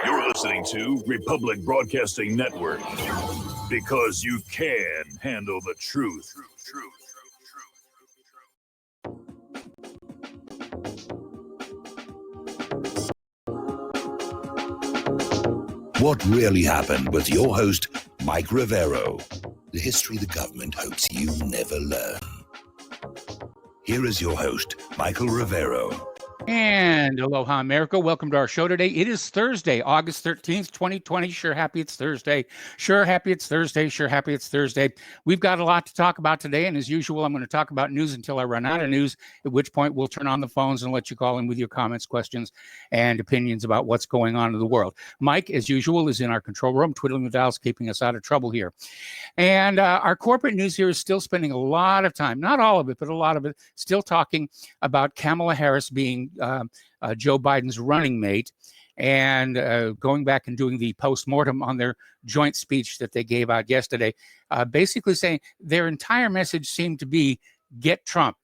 You're listening to Republic Broadcasting Network because you can handle the truth. What really happened with your host, Mike Rivero. The history the government hopes you never learn. Here is your host, Michael Rivero. And aloha, America. Welcome to our show today. It is Thursday, August 13th, 2020. Sure happy it's Thursday. Sure happy it's Thursday. Sure happy it's Thursday. We've got a lot to talk about today. And as usual, I'm going to talk about news until I run out of news, at which point we'll turn on the phones and let you call in with your comments, questions, and opinions about what's going on in the world. Mike, as usual, is in our control room, twiddling the dials, keeping us out of trouble here. And our corporate news here is still spending a lot of time, not all of it, but a lot of it, still talking about Kamala Harris being Joe Biden's running mate, and going back and doing the postmortem on their joint speech that they gave out yesterday, basically saying their entire message seemed to be get Trump,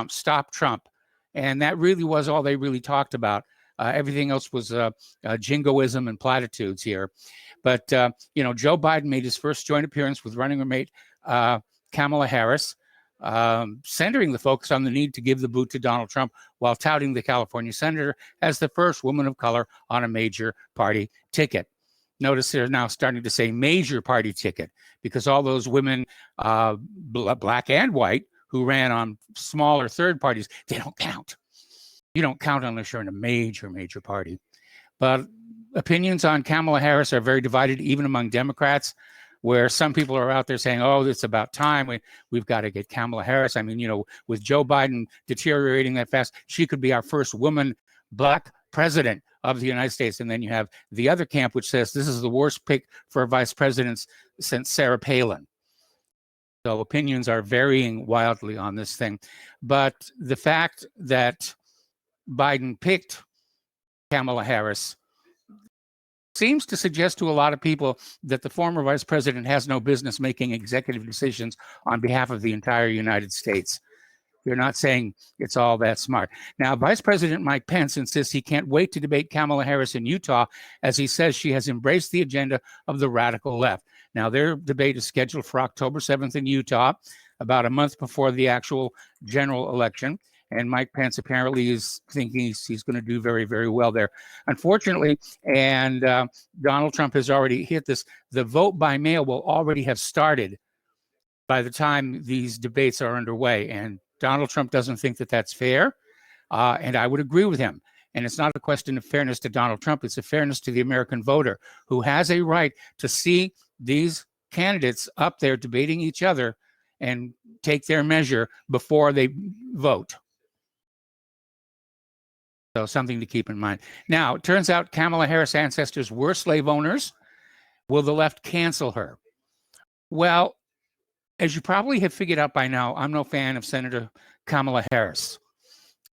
stop Trump. And that really was all they really talked about. Everything else was jingoism and platitudes here. But, Joe Biden made his first joint appearance with running mate Kamala Harris, centering the focus on the need to give the boot to Donald Trump while touting the California senator as the first woman of color on a major party ticket. Notice they're now starting to say major party ticket because all those women, black and white, who ran on smaller third parties, they don't count. You don't count unless you're in a major party. But opinions on Kamala Harris are very divided, even among Democrats, where some people are out there saying, oh, it's about time. We've got to get Kamala Harris. I mean, with Joe Biden deteriorating that fast, she could be our first woman black president of the United States. And then you have the other camp, which says this is the worst pick for a vice president since Sarah Palin. So opinions are varying wildly on this thing. But the fact that Biden picked Kamala Harris seems to suggest to a lot of people that the former vice president has no business making executive decisions on behalf of the entire United States. You're not saying it's all that smart. Now, Vice President Mike Pence insists he can't wait to debate Kamala Harris in Utah, as he says she has embraced the agenda of the radical left. Now, their debate is scheduled for October 7th in Utah, about a month before the actual general election. And Mike Pence apparently is thinking he's going to do very, very well there. Unfortunately, and Donald Trump has already hit this, the vote by mail will already have started by the time these debates are underway. And Donald Trump doesn't think that that's fair. And I would agree with him. And it's not a question of fairness to Donald Trump. It's a fairness to the American voter, who has a right to see these candidates up there debating each other and take their measure before they vote. So something to keep in mind. Now, it turns out Kamala Harris' ancestors were slave owners. Will the left cancel her? Well, as you probably have figured out by now, I'm no fan of Senator Kamala Harris.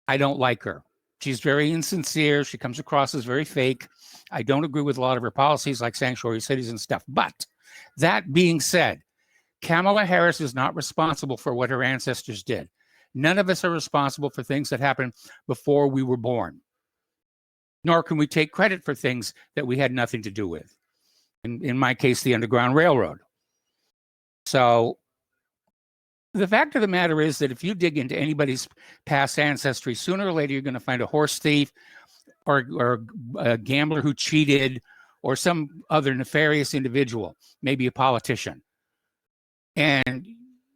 I don't like her. She's very insincere. She comes across as very fake. I don't agree with a lot of her policies like sanctuary cities and stuff. But that being said, Kamala Harris is not responsible for what her ancestors did. None of us are responsible for things that happened before we were born. Nor can we take credit for things that we had nothing to do with. In my case, the Underground Railroad. So the fact of the matter is that if you dig into anybody's past ancestry, sooner or later you're going to find a horse thief or a gambler who cheated or some other nefarious individual, maybe a politician. And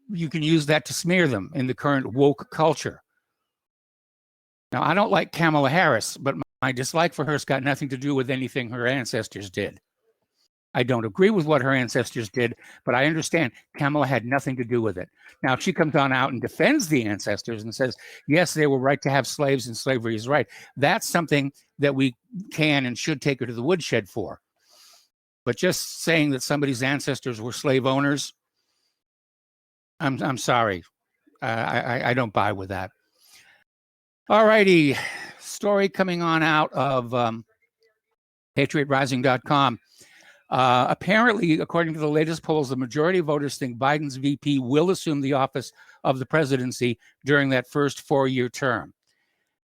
you can use that to smear them in the current woke culture. Now, I don't like Kamala Harris, but my dislike for her has got nothing to do with anything her ancestors did. I don't agree with what her ancestors did, but I understand Kamala had nothing to do with it. Now, if she comes on out and defends the ancestors and says, yes, they were right to have slaves and slavery is right, that's something that we can and should take her to the woodshed for. But just saying that somebody's ancestors were slave owners, I'm sorry. I don't buy with that. All righty. Story coming on out of PatriotRising.com. Apparently, according to the latest polls, the majority of voters think Biden's VP will assume the office of the presidency during that first 4-year term.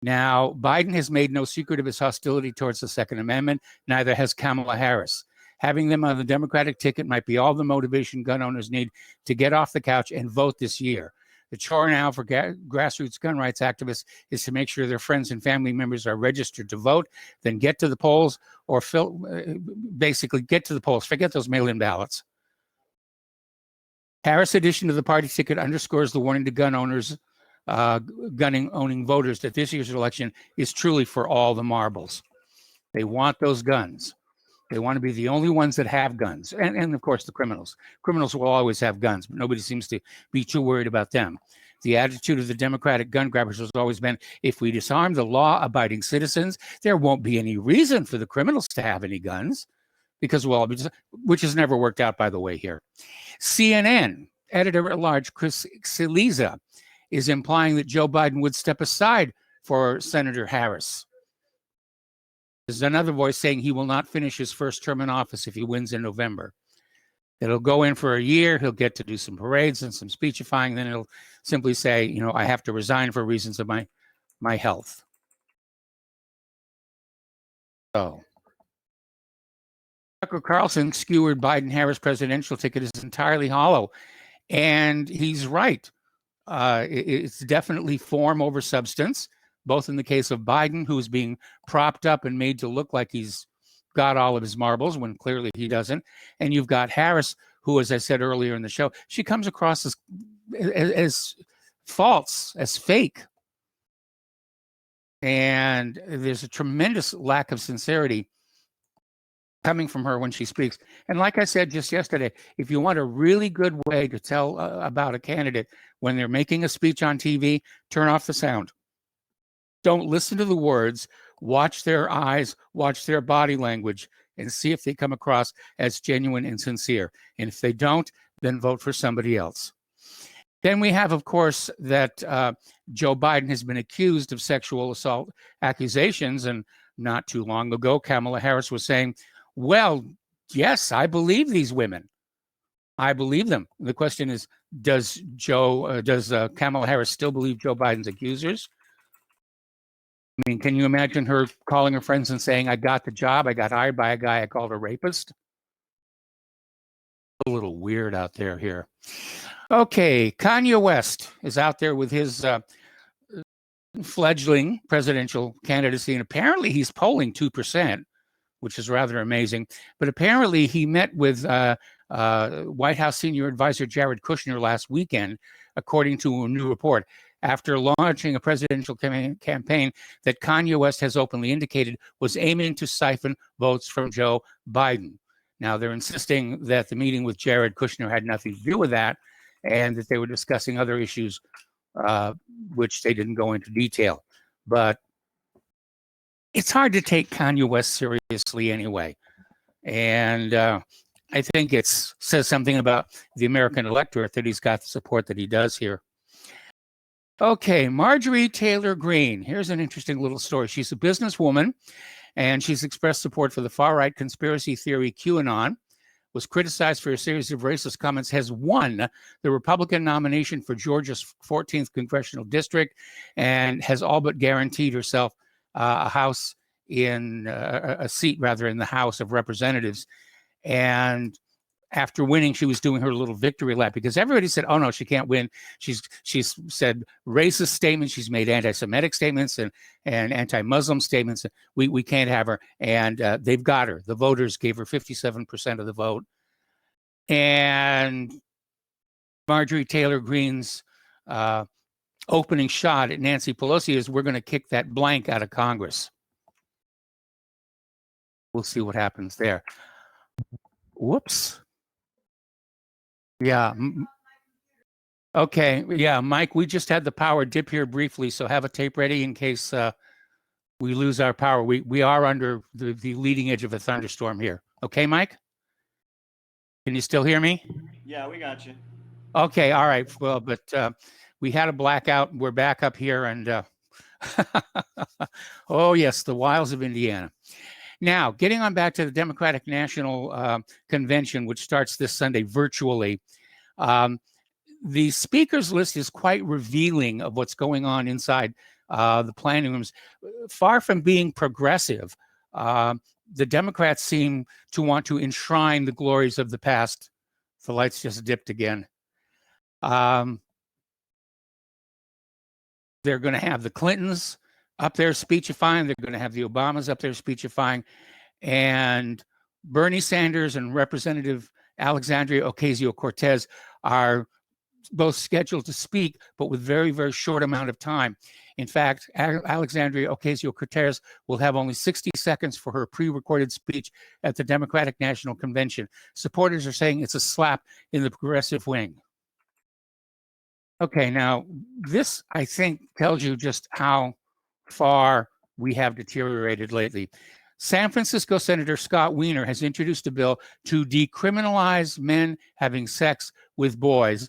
Now, Biden has made no secret of his hostility towards the Second Amendment. Neither has Kamala Harris. Having them on the Democratic ticket might be all the motivation gun owners need to get off the couch and vote this year. The chore now for grassroots gun rights activists is to make sure their friends and family members are registered to vote, then get to the polls or basically get to the polls. Forget those mail-in ballots. Harris' addition to the party ticket underscores the warning to gun owners, owning voters that this year's election is truly for all the marbles. They want those guns. They want to be the only ones that have guns. And of course, the criminals. Criminals will always have guns, but nobody seems to be too worried about them. The attitude of the Democratic gun grabbers has always been, if we disarm the law-abiding citizens, there won't be any reason for the criminals to have any guns, because we'll all be, which has never worked out, by the way, here. CNN editor-at-large Chris Cillizza is implying that Joe Biden would step aside for Senator Harris. There's another voice saying he will not finish his first term in office if he wins in November. It'll go in for a year. He'll get to do some parades and some speechifying. Then he'll simply say, you know, I have to resign for reasons of my health. So Tucker Carlson skewered Biden-Harris presidential ticket is entirely hollow. And he's right. It's definitely form over substance, both in the case of Biden, who's being propped up and made to look like he's got all of his marbles when clearly he doesn't. And you've got Harris, who, as I said earlier in the show, she comes across as false, as fake. And there's a tremendous lack of sincerity coming from her when she speaks. And like I said just yesterday, if you want a really good way to tell about a candidate when they're making a speech on TV, turn off the sound. Don't listen to the words, watch their eyes, watch their body language, and see if they come across as genuine and sincere. And if they don't, then vote for somebody else. Then we have, of course, that Joe Biden has been accused of sexual assault accusations. And not too long ago, Kamala Harris was saying, well, yes, I believe these women. I believe them. The question is, does Kamala Harris still believe Joe Biden's accusers? I mean, can you imagine her calling her friends and saying, I got the job, I got hired by a guy I called a rapist? A little weird out there here. Okay, Kanye West is out there with his fledgling presidential candidacy, and apparently he's polling 2%, which is rather amazing. But apparently he met with White House senior advisor Jared Kushner last weekend, according to a new report, after launching a presidential campaign that Kanye West has openly indicated was aiming to siphon votes from Joe Biden. Now, they're insisting that the meeting with Jared Kushner had nothing to do with that, and that they were discussing other issues, which they didn't go into detail. But it's hard to take Kanye West seriously anyway. And I think it says something about the American electorate that he's got the support that he does here. Okay, Marjorie Taylor Greene. Here's an interesting little story. She's a businesswoman, and she's expressed support for the far-right conspiracy theory QAnon, was criticized for a series of racist comments, has won the Republican nomination for Georgia's 14th congressional district, and has all but guaranteed herself a house in a seat rather in the House of Representatives. And after winning, she was doing her little victory lap because everybody said, oh no, she can't win. She's said racist statements. She's made anti-Semitic statements and anti-Muslim statements. We can't have her. And they've got her. The voters gave her 57% of the vote. And Marjorie Taylor Greene's opening shot at Nancy Pelosi is, we're going to kick that blank out of Congress. We'll see what happens there. Whoops. Yeah. Okay. Yeah, Mike, we just had the power dip here briefly, so have a tape ready in case we lose our power. We are under the leading edge of a thunderstorm here. Okay, Mike? Can you still hear me? Yeah, we got you. Okay. All right. Well, but we had a blackout. We're back up here, and oh yes, the wilds of Indiana. Now, getting on back to the Democratic National Convention, which starts this Sunday virtually, the speakers list is quite revealing of what's going on inside the planning rooms. Far from being progressive, the Democrats seem to want to enshrine the glories of the past. The lights just dipped again. They're going to have the Clintons up there speechifying. They're going to have the Obamas up there speechifying. And Bernie Sanders and Representative Alexandria Ocasio-Cortez are both scheduled to speak, but with very, very short amount of time. In fact, Alexandria Ocasio-Cortez will have only 60 seconds for her pre-recorded speech at the Democratic National Convention. Supporters are saying it's a slap in the progressive wing. Okay, now this, I think, tells you just how far we have deteriorated lately. San Francisco Senator Scott Wiener has introduced a bill to decriminalize men having sex with boys.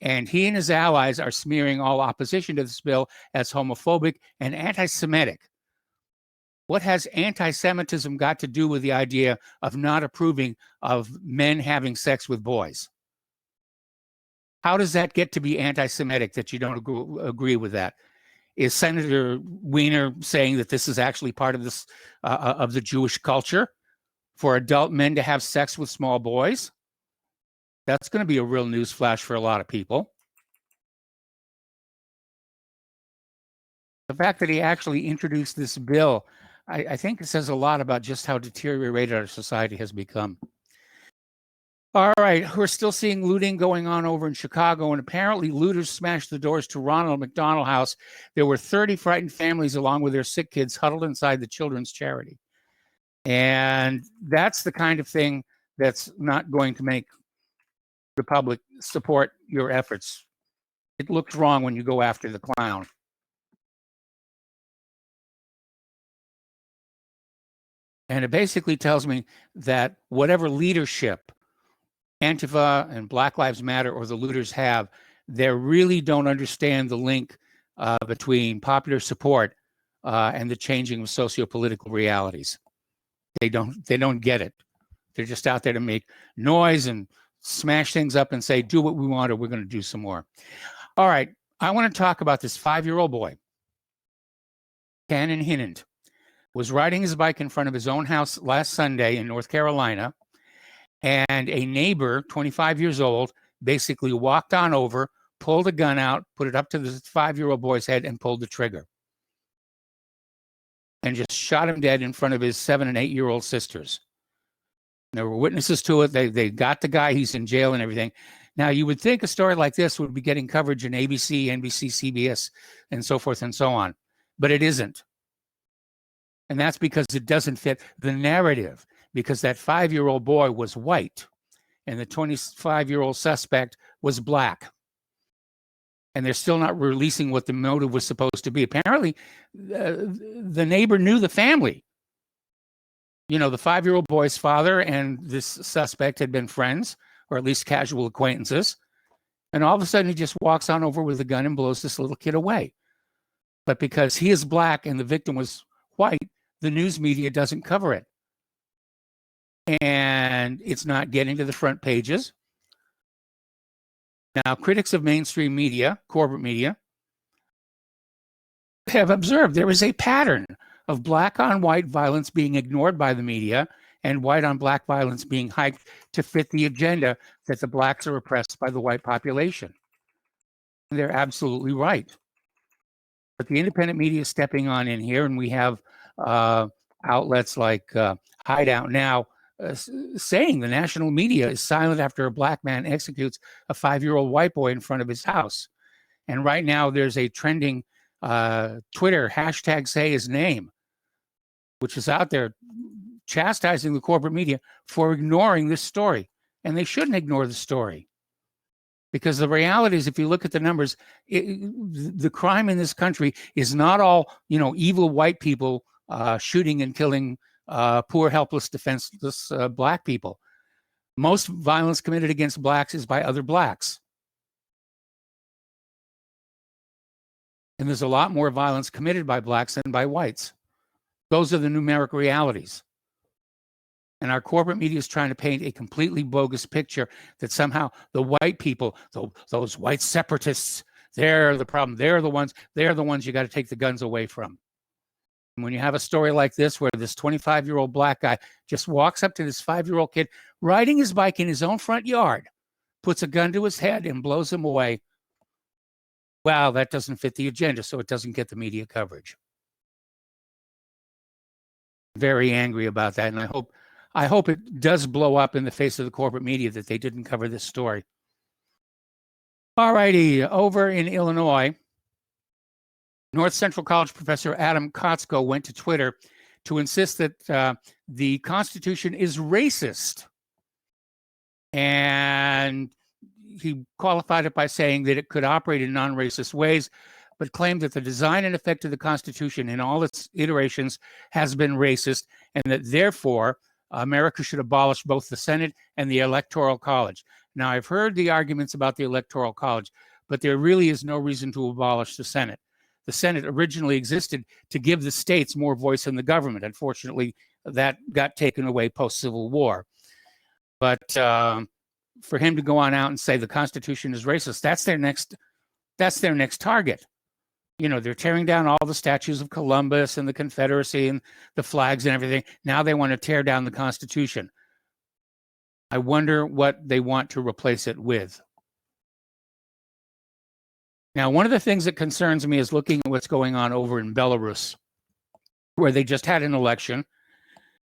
And he and his allies are smearing all opposition to this bill as homophobic and anti-Semitic. What has anti-Semitism got to do with the idea of not approving of men having sex with boys? How does that get to be anti-Semitic that you don't agree with that? Is Senator Wiener saying that this is actually part of this of the Jewish culture for adult men to have sex with small boys? That's going to be a real news flash for a lot of people. The fact that he actually introduced this bill, I think it says a lot about just how deteriorated our society has become. All right, we're still seeing looting going on over in Chicago, and apparently looters smashed the doors to Ronald McDonald House. There were 30 frightened families along with their sick kids huddled inside the children's charity. And that's the kind of thing that's not going to make the public support your efforts. It looks wrong when you go after the clown. And it basically tells me that whatever leadership Antifa and Black Lives Matter or the looters have, they really don't understand the link between popular support and the changing of socio-political realities. They don't get it. They're just out there to make noise and smash things up and say, do what we want, or we're going to do some more. All right, I want to talk about this 5-year-old boy, Cannon Hinnant, was riding his bike in front of his own house last Sunday in North Carolina, and a neighbor, 25 years old, basically walked on over, pulled a gun out, put it up to the 5-year-old boy's head, and pulled the trigger. And just shot him dead in front of his 7- and 8-year-old sisters. There were witnesses to it. They got the guy. He's in jail and everything. Now, you would think a story like this would be getting coverage in ABC, NBC, CBS, and so forth and so on. But it isn't. And that's because it doesn't fit the narrative, because that 5-year-old boy was white and the 25-year-old suspect was black. And they're still not releasing what the motive was supposed to be. Apparently, the neighbor knew the family. You know, the 5-year-old boy's father and this suspect had been friends, or at least casual acquaintances. And all of a sudden, he just walks on over with a gun and blows this little kid away. But because he is black and the victim was white, the news media doesn't cover it. And it's not getting to the front pages. Now, critics of mainstream media, corporate media, have observed there is a pattern of black on white violence being ignored by the media and white on black violence being hyped to fit the agenda that the blacks are oppressed by the white population. And they're absolutely right. But the independent media is stepping on in here, and we have outlets like Hideout Now saying the national media is silent after a black man executes a 5-year-old white boy in front of his house. And right now there's a trending Twitter hashtag say his name, which is out there chastising the corporate media for ignoring this story. And they shouldn't ignore the story. Because the reality is, if you look at the numbers, the crime in this country is not all, evil white people shooting and killing poor, helpless, defenseless black people. Most violence committed against blacks is by other blacks. And there's a lot more violence committed by blacks than by whites. Those are the numeric realities. And our corporate media is trying to paint a completely bogus picture that somehow the white people, those white separatists, They're the problem. They're the ones you got to take the guns away from. And when you have a story like this, where this 25-year-old black guy just walks up to this 5-year-old kid riding his bike in his own front yard, puts a gun to his head and blows him away, wow, that doesn't fit the agenda, so it doesn't get the media coverage. Very angry about that, and I hope it does blow up in the face of the corporate media that they didn't cover this story. All righty, over in Illinois, North Central College professor Adam Kotsko went to Twitter to insist that the Constitution is racist. And he qualified it by saying that it could operate in non-racist ways, but claimed that the design and effect of the Constitution in all its iterations has been racist, and that therefore America should abolish both the Senate and the Electoral College. Now, I've heard the arguments about the Electoral College, but there really is no reason to abolish the Senate. The Senate originally existed to give the states more voice in the government. Unfortunately, that got taken away post-Civil War. But for him to go on out and say the Constitution is racist, that's their next target. You know, they're tearing down all the statues of Columbus and the Confederacy and the flags and everything. Now they want to tear down the Constitution. I wonder what they want to replace it with. Now, one of the things that concerns me is looking at what's going on over in Belarus, where they just had an election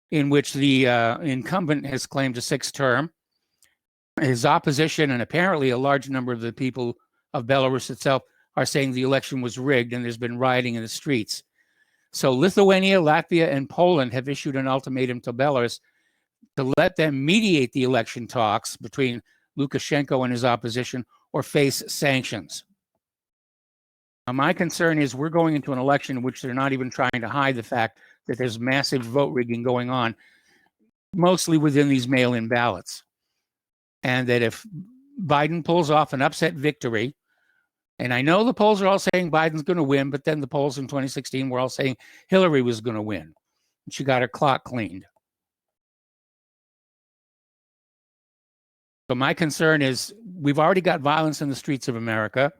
in which the incumbent has claimed a sixth term. His opposition, and apparently a large number of the people of Belarus itself, are saying the election was rigged and there's been rioting in the streets. So Lithuania, Latvia, and Poland have issued an ultimatum to Belarus to let them mediate the election talks between Lukashenko and his opposition or face sanctions. Now, my concern is we're going into an election in which they're not even trying to hide the fact that there's massive vote rigging going on, mostly within these mail-in ballots. And that if Biden pulls off an upset victory, and I know the polls are all saying Biden's going to win, but then the polls in 2016 were all saying Hillary was going to win. She got her clock cleaned. So my concern is we've already got violence in the streets of America.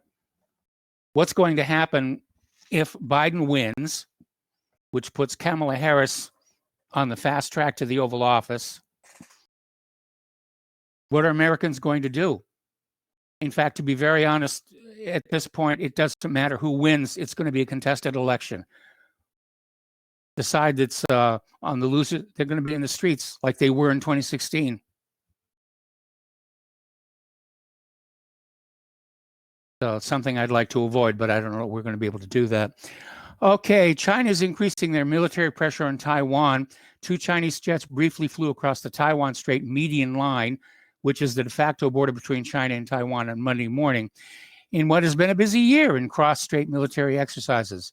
What's going to happen if Biden wins, which puts Kamala Harris on the fast track to the Oval Office? What are Americans going to do? In fact, to be very honest, at this point, it doesn't matter who wins. It's going to be a contested election. The side that's on the loser, they're going to be in the streets like they were in 2016. So it's something I'd like to avoid, but I don't know if we're going to be able to do that. Okay, China is increasing their military pressure on Taiwan. 2 Chinese jets briefly flew across the Taiwan Strait median line, which is the de facto border between China and Taiwan, on Monday morning, in what has been a busy year in cross-strait military exercises.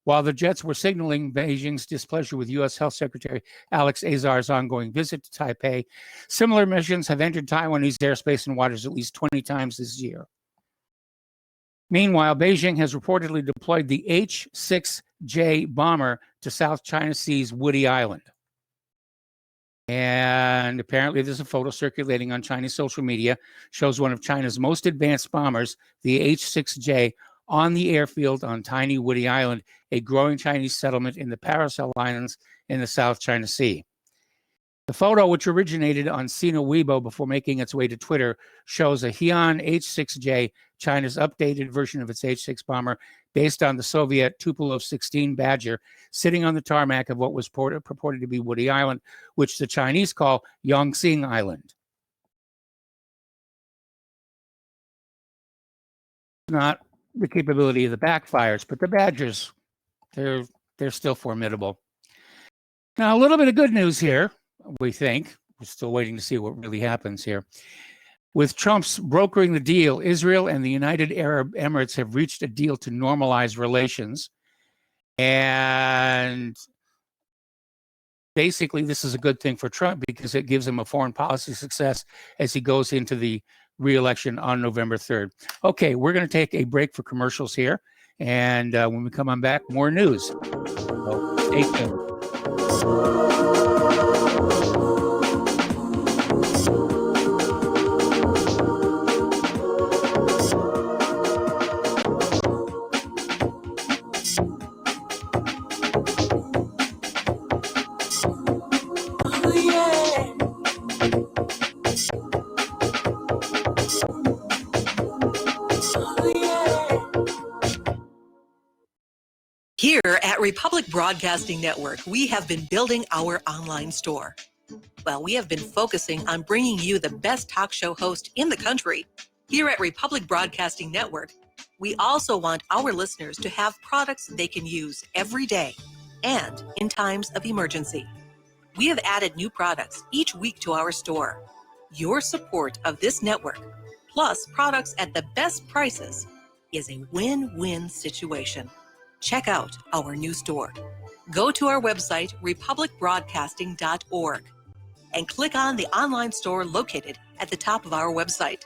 While the jets were signaling Beijing's displeasure with U.S. Health Secretary Alex Azar's ongoing visit to Taipei, similar missions have entered Taiwanese airspace and waters at least 20 times this year. Meanwhile, Beijing has reportedly deployed the H-6J bomber to South China Sea's Woody Island. And apparently there's a photo circulating on Chinese social media, shows one of China's most advanced bombers, the H-6J, on the airfield on tiny Woody Island, a growing Chinese settlement in the Paracel Islands in the South China Sea. The photo, which originated on Sina Weibo before making its way to Twitter, shows a Heian H-6J, China's updated version of its H-6 bomber, based on the Soviet Tupolev-16 Badger, sitting on the tarmac of what was purported to be Woody Island, which the Chinese call Yongxing Island. Not the capability of the backfires, but the Badgers, they're still formidable. Now, a little bit of good news here. We think. We're still waiting to see what really happens here. With Trump's brokering the deal, Israel and the United Arab Emirates have reached a deal to normalize relations. And basically, this is a good thing for Trump because it gives him a foreign policy success as he goes into the re-election on November 3rd. Okay, we're going to take a break for commercials here. And when we come on back, more news. So stay tuned. Republic Broadcasting Network, we have been building our online store. Well, we have been focusing on bringing you the best talk show host in the country. Here at Republic Broadcasting Network, we also want our listeners to have products they can use every day and in times of emergency. We have added new products each week to our store. Your support of this network, plus products at the best prices, is a win-win situation. Check out our new store. Go to our website, republicbroadcasting.org, and click on the online store located at the top of our website.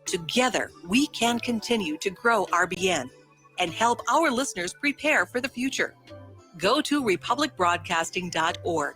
Together, we can continue to grow RBN and help our listeners prepare for the future. Go to republicbroadcasting.org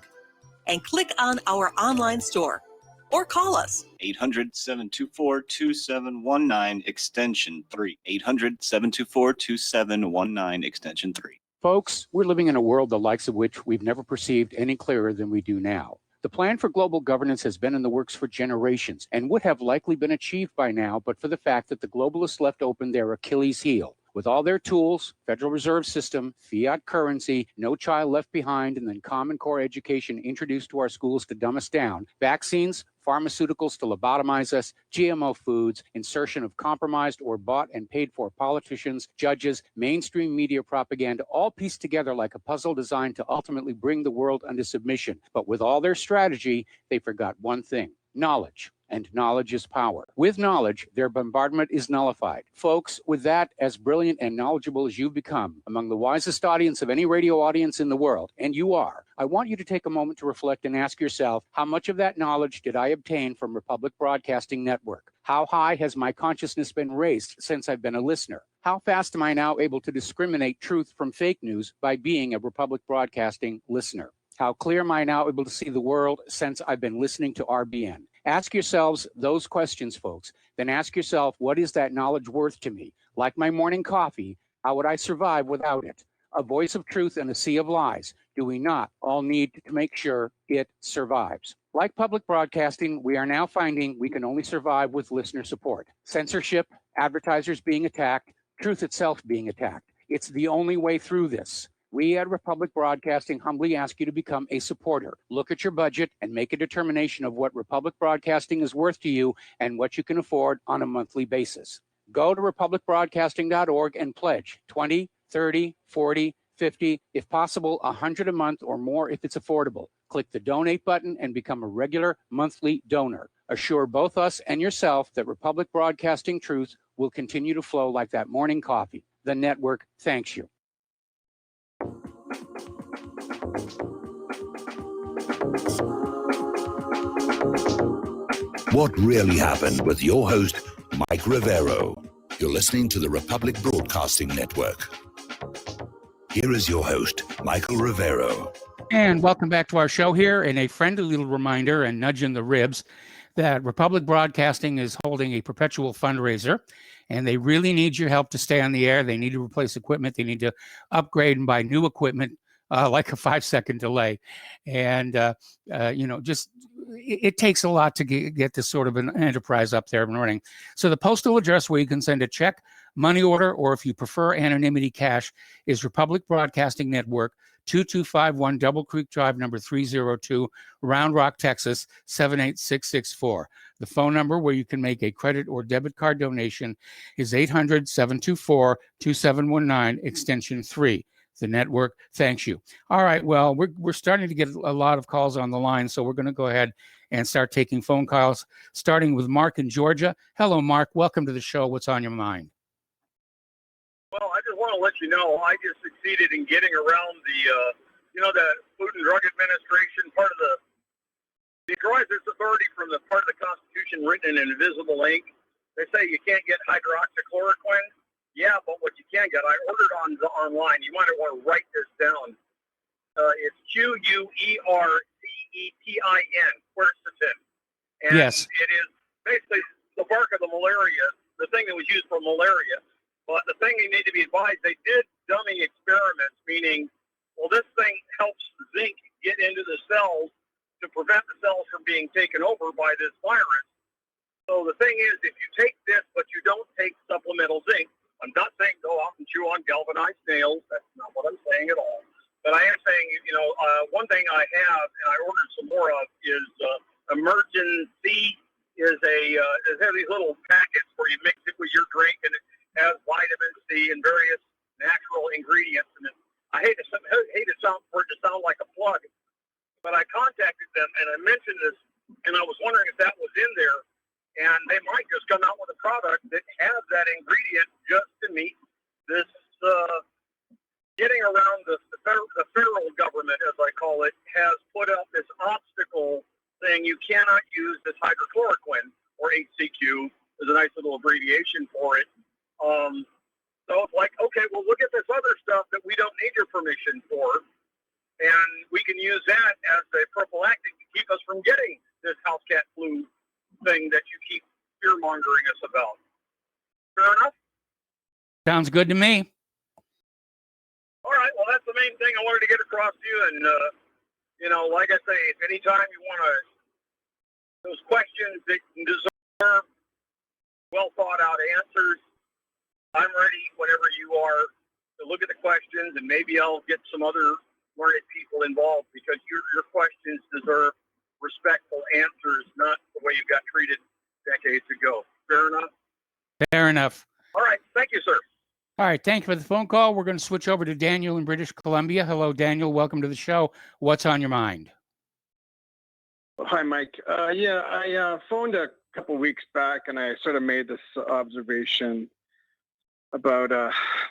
and click on our online store or call us 800-724-2719 extension 3. 800-724-2719 extension 3. Folks, we're living in a world the likes of which we've never perceived any clearer than we do now. The plan for global governance has been in the works for generations and would have likely been achieved by now, but for the fact that the globalists left open their Achilles heel. With all their tools, Federal Reserve System, fiat currency, no child left behind, and then Common Core education introduced to our schools to dumb us down, vaccines, pharmaceuticals to lobotomize us, GMO foods, insertion of compromised or bought and paid for politicians, judges, mainstream media propaganda, all pieced together like a puzzle designed to ultimately bring the world under submission. But with all their strategy, they forgot one thing: knowledge. And knowledge is power. With knowledge, their bombardment is nullified. Folks, with that, as brilliant and knowledgeable as you've become, among the wisest audience of any radio audience in the world, and you are, I want you to take a moment to reflect and ask yourself, how much of that knowledge did I obtain from Republic Broadcasting Network? How high has my consciousness been raised since I've been a listener? How fast am I now able to discriminate truth from fake news by being a Republic Broadcasting listener? How clear am I now able to see the world since I've been listening to RBN? Ask yourselves those questions, folks. Then ask yourself, what is that knowledge worth to me? Like my morning coffee, how would I survive without it? A voice of truth in a sea of lies. Do we not all need to make sure it survives? Like public broadcasting, we are now finding we can only survive with listener support. Censorship, advertisers being attacked, truth itself being attacked. It's the only way through this. We at Republic Broadcasting humbly ask you to become a supporter. Look at your budget and make a determination of what Republic Broadcasting is worth to you and what you can afford on a monthly basis. Go to republicbroadcasting.org and pledge 20, 30, 40, 50, if possible, 100 a month or more if it's affordable. Click the donate button and become a regular monthly donor. Assure both us and yourself that Republic Broadcasting truth will continue to flow like that morning coffee. The network thanks you. What really happened with your host, Mike Rivero. You're listening to the Republic Broadcasting Network. Here is your host, Michael Rivero. And welcome back to our show here, and a friendly little reminder and nudge in the ribs that Republic Broadcasting is holding a perpetual fundraiser, and they really need your help to stay on the air. They need to replace equipment. They need to upgrade and buy new equipment, like a 5-second delay. And, just it takes a lot to get this sort of an enterprise up there and running. So the postal address where you can send a check, money order, or if you prefer anonymity cash is Republic Broadcasting Network, 2251 Double Creek Drive, number 302, Round Rock, Texas, 78664. The phone number where you can make a credit or debit card donation is 800-724-2719, extension 3. The network thanks you. All right, well, we're starting to get a lot of calls on the line, so we're going to go ahead and start taking phone calls, starting with Mark in Georgia. Hello, Mark. Welcome to the show. What's on your mind? Well, I just want to let you know I just succeeded in getting around the Food and Drug Administration, part of the derives its authority from the part of the Constitution written in invisible ink. They say you can't get hydroxychloroquine. Yeah, but what you can get, I ordered online. You might want to write this down. It's Quercetin, quercetin. And yes. It is basically the bark of the malaria, the thing that was used for malaria. But the thing you need to be advised, they did dummy experiments, meaning, well, this thing helps zinc get into the cells to prevent the cells from being taken over by this virus. So the thing is, if you take this, but you don't take supplemental zinc, I'm not saying go out and chew on galvanized nails. That's not what I'm saying at all. But I am saying, one thing I have, and I ordered some more of, is Emergency is has these little packets where you mix it with your drink, and it has vitamin C and various natural ingredients. And I hate to sound like a plug, but I contacted them and I mentioned this, and I was wondering if that was in there, and they might just come out with a product that has that ingredient just to meet this getting around the federal government, as I call it, has put up this obstacle saying you cannot use this hydrochloroquine, or HCQ is a nice little abbreviation for it. So it's like, okay, well, look at this other stuff that we don't need your permission for, and we can use that as a prophylactic to keep us from getting this house cat flu thing that you keep fear-mongering us about. Fair enough? Sounds good to me. All right, well, that's the main thing I wanted to get across to you. And, like I say, if anytime you want those questions that deserve well-thought-out answers, I'm ready whenever you are to look at the questions, and maybe I'll get some other learned people involved, because your questions deserve respectful answers, not the way you got treated decades ago. Fair enough? Fair enough. All right. Thank you, sir. All right. Thank you for the phone call. We're going to switch over to Daniel in British Columbia. Hello, Daniel. Welcome to the show. What's on your mind? Hi, Mike. I phoned a couple weeks back, and I sort of made this observation about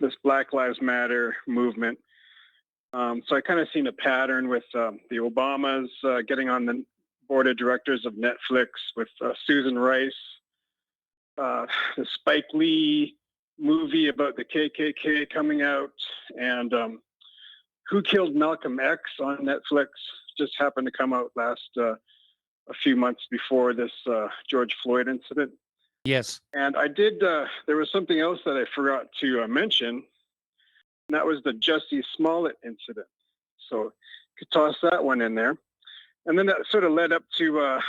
this Black Lives Matter movement. So I kind of seen a pattern with the Obamas getting on the board of directors of Netflix, with Susan Rice, the Spike Lee movie about the KKK coming out, and Who Killed Malcolm X on Netflix just happened to come out last a few months before this George Floyd incident. Yes. And I did, there was something else that I forgot to mention, and that was the Jussie Smollett incident. So could toss that one in there. And then that sort of led up to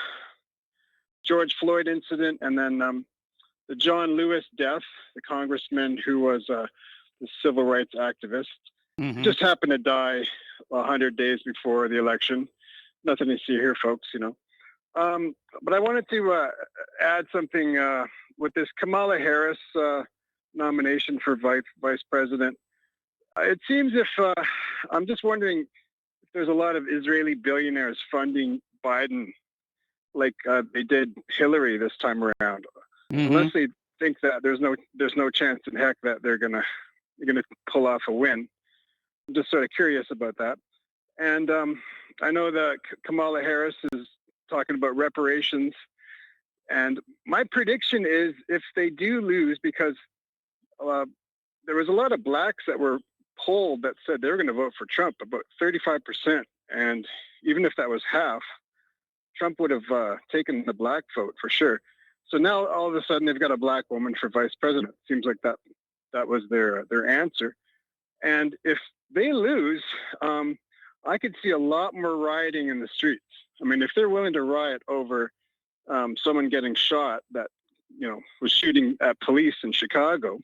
George Floyd incident, and then the John Lewis death, the congressman who was the civil rights activist, just happened to die 100 days before the election. Nothing to see here, folks, But I wanted to add something with this Kamala Harris nomination for vice president. It seems I'm just wondering if there's a lot of Israeli billionaires funding Biden like they did Hillary this time around. Unless they think that there's no chance in heck that they're gonna pull off a win. I'm just sort of curious about that. And I know that Kamala Harris is talking about reparations, and my prediction is if they do lose, because there was a lot of blacks that were polled that said they were going to vote for Trump, about 35%, and even if that was half, Trump would have taken the black vote for sure. So now all of a sudden they've got a black woman for vice president. Seems like that was their answer. And if they lose, I could see a lot more rioting in the streets. I mean, if they're willing to riot over someone getting shot that was shooting at police in Chicago,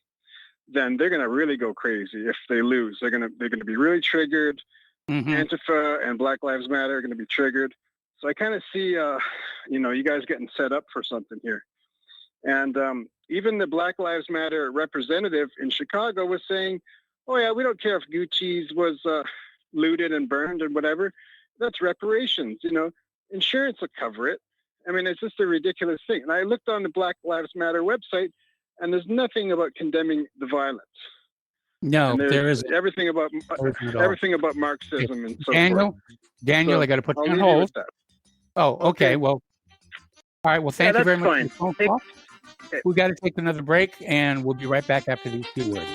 then they're going to really go crazy. If they lose, they're going to be really triggered. Antifa and Black Lives Matter are going to be triggered. So I kind of see, you guys getting set up for something here. And even the Black Lives Matter representative in Chicago was saying, oh, yeah, we don't care if Gucci's was looted and burned and whatever. That's reparations. Insurance will cover it. I mean, it's just a ridiculous thing. And I looked on the Black Lives Matter website, and there's nothing about condemning the violence. No, there isn't. Everything about Marxism and so forth. Daniel, I got to put you on hold. Oh, okay. Well, all right. Well, thank you very much for the phone call. Okay. We got to take another break, and we'll be right back after these few words.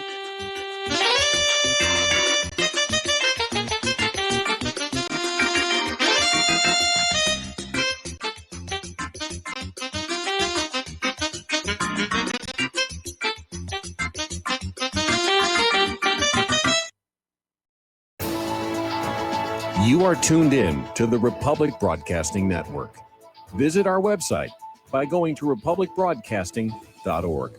You are tuned in to the Republic Broadcasting Network. Visit our website by going to republicbroadcasting.org.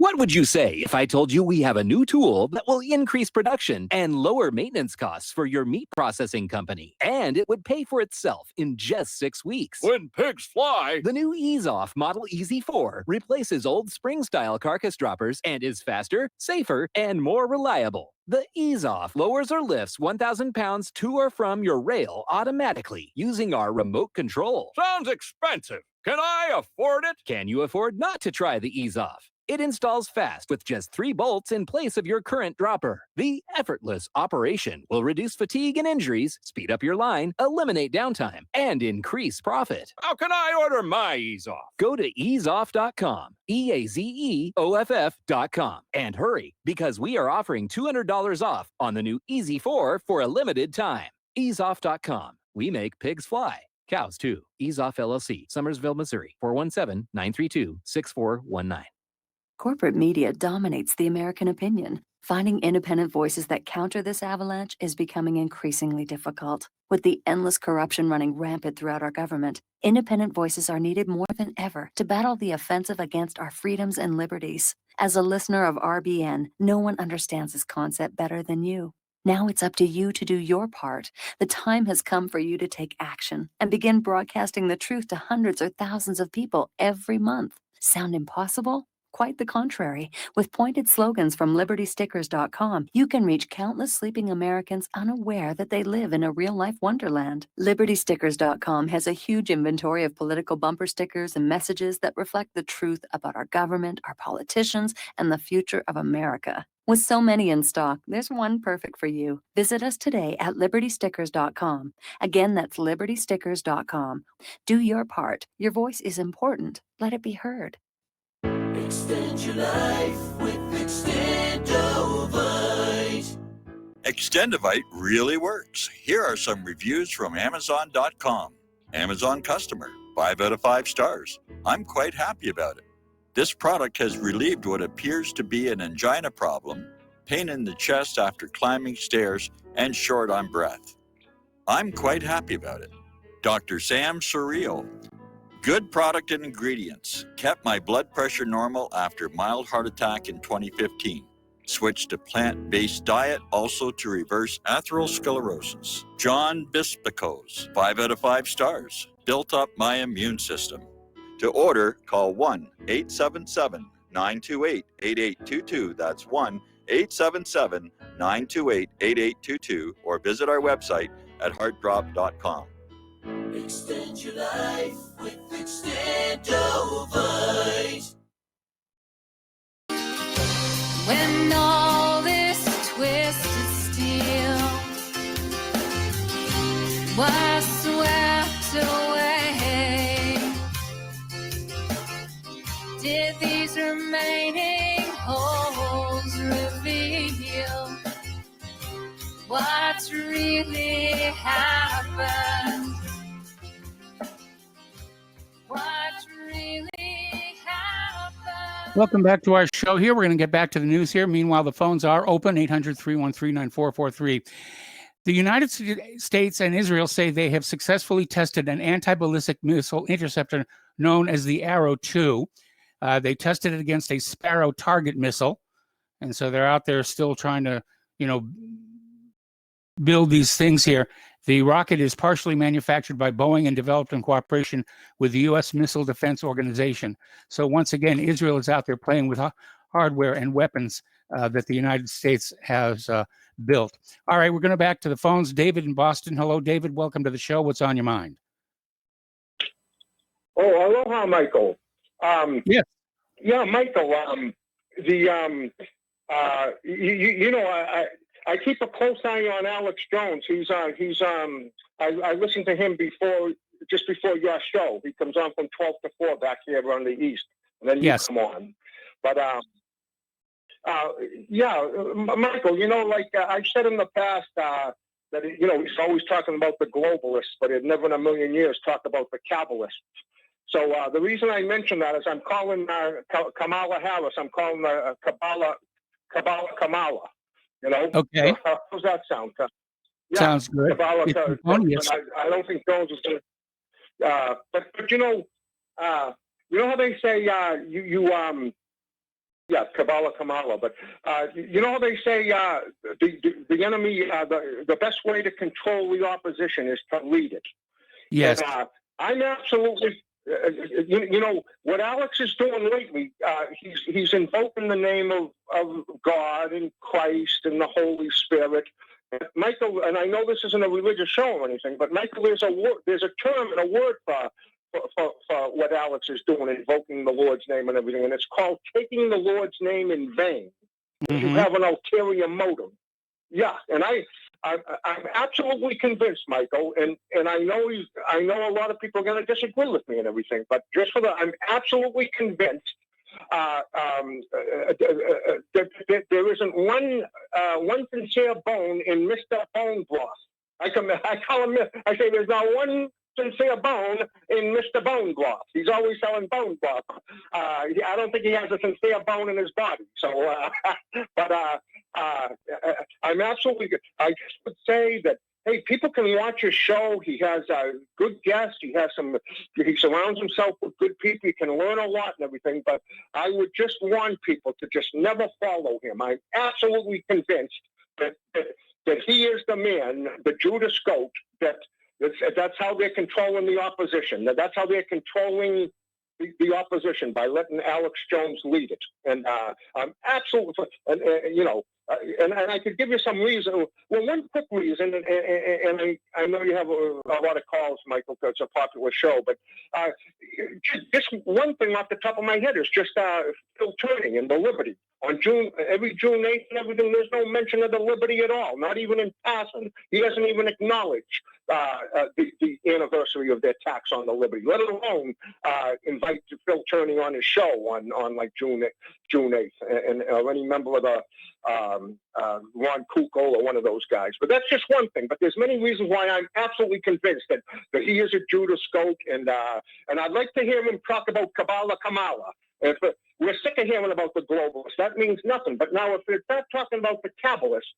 What would you say if I told you we have a new tool that will increase production and lower maintenance costs for your meat processing company? And it would pay for itself in just 6 weeks. When pigs fly. The new Ease Off Model Easy 4 replaces old spring-style carcass droppers and is faster, safer, and more reliable. The Ease Off lowers or lifts 1,000 pounds to or from your rail automatically using our remote control. Sounds expensive. Can I afford it? Can you afford not to try the Ease Off? It installs fast with just 3 bolts in place of your current dropper. The effortless operation will reduce fatigue and injuries, speed up your line, eliminate downtime, and increase profit. How can I order my Ease Off? Go to easeoff.com, EAZEOFF.com, and hurry because we are offering $200 off on the new Easy 4 for a limited time. Easeoff.com. We make pigs fly. Cows too. Ease Off LLC, Summersville, Missouri, 417-932-6419. Corporate media dominates the American opinion. Finding independent voices that counter this avalanche is becoming increasingly difficult. With the endless corruption running rampant throughout our government, independent voices are needed more than ever to battle the offensive against our freedoms and liberties. As a listener of RBN, no one understands this concept better than you. Now it's up to you to do your part. The time has come for you to take action and begin broadcasting the truth to hundreds or thousands of people every month. Sound impossible? Quite the contrary. With pointed slogans from LibertyStickers.com, you can reach countless sleeping Americans unaware that they live in a real-life wonderland. LibertyStickers.com has a huge inventory of political bumper stickers and messages that reflect the truth about our government, our politicians, and the future of America. With so many in stock, there's one perfect for you. Visit us today at LibertyStickers.com. Again, that's LibertyStickers.com. Do your part. Your voice is important. Let it be heard. Extend your life with Extendovite. Extendovite really works. Here are some reviews from Amazon.com. Amazon customer, 5 out of 5 stars. I'm quite happy about it. This product has relieved what appears to be an angina problem, pain in the chest after climbing stairs, and short on breath. I'm quite happy about it. Dr. Sam Surreal. Good product and ingredients. Kept my blood pressure normal after mild heart attack in 2015. Switched to plant-based diet also to reverse atherosclerosis. John Bispicos, 5 out of 5 stars. Built up my immune system. To order, call 1-877-928-8822. That's 1-877-928-8822 or visit our website at heartdrop.com. Extend your life with Extendovite. When all this twisted steel was swept away, did these remaining holes reveal what's really happened? What's really happened? Welcome back to our show here. We're going to get back to the news here. Meanwhile, the phones are open, 800-313-9443. The United States and Israel say they have successfully tested an anti-ballistic missile interceptor known as the Arrow 2. They tested it against a Sparrow target missile. And so they're out there still trying to, build these things here. The rocket is partially manufactured by Boeing and developed in cooperation with the U.S. Missile Defense Organization. So once again, Israel is out there playing with hardware and weapons that the United States has built. All right, we're going to back to the phones. David in Boston. Hello, David. Welcome to the show. What's on your mind? Oh, aloha, Michael. Yes. Yeah, Michael. I keep a close eye on Alex Jones. I listened to him just before your show. He comes on from 12 to 4 back here on the East, and then you come on. But Michael, I've said in the past that he's always talking about the globalists, but he'd never in a million years talked about the Kabbalists. So the reason I mention that is I'm calling Kamala Harris. I'm calling her Kamala. Okay. How's that sound? Sounds good. Kamala, It's I don't think Jones is going to. But you know how they say Yeah, Kabbalah Kamala. But you know how they say the enemy, the best way to control the opposition is to lead it. Yes. And, I'm absolutely. You know what Alex is doing lately. He's invoking the name of God and Christ and the Holy Spirit. Michael, and I know this isn't a religious show or anything, but Michael, there's a term and a word for what Alex is doing, invoking the Lord's name and everything, and it's called taking the Lord's name in vain. If you have an ulterior motive. Yeah, and I'm absolutely convinced, Michael, and I know a lot of people are going to disagree with me and everything, but I'm absolutely convinced there isn't one sincere bone in Mr. Bone Broth. I say there's not one sincere bone in Mr. Bone Broth. He's always selling bone broth. I don't think he has a sincere bone in his body. So, I'm absolutely good. I just would say that, hey, people can watch his show. He has good guests. He surrounds himself with good people. He can learn a lot and everything. But I would just warn people to just never follow him. I'm absolutely convinced that he is the man, the Judas goat, that's how they're controlling the opposition. That's how they're controlling the opposition, by letting Alex Jones lead it. And I'm absolutely, and I could give you some reason. Well, one quick reason, and I know you have a lot of calls, Michael, because it's a popular show, but just one thing off the top of my head is just Phil Turning and the Liberty. On every June 8th and everything, there's no mention of the Liberty at all, not even in passing. He doesn't even acknowledge the anniversary of their attacks on the Liberty, let alone invite Phil Turning on his show on like June 8th, and any member of the Ron Kukol or one of those guys. But that's just one thing. But there's many reasons why I'm absolutely convinced that he is a Judas goat, and I'd like to hear him talk about Kabbalah Kamala. If we're sick of hearing about the globalists, that means nothing. But now, if they're not talking about the Kabbalists,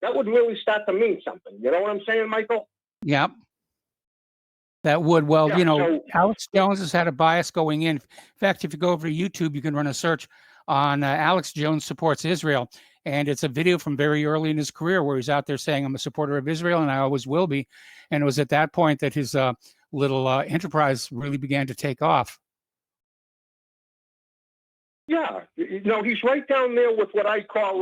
that would really start to mean something. You know what I'm saying, Michael? Yep. That would. Well, Alex Jones has had a bias going in. In fact, if you go over to YouTube, you can run a search on Alex Jones supports Israel. And it's a video from very early in his career where he's out there saying, I'm a supporter of Israel and I always will be. And it was at that point that his little enterprise really began to take off. Yeah, he's right down there with what I call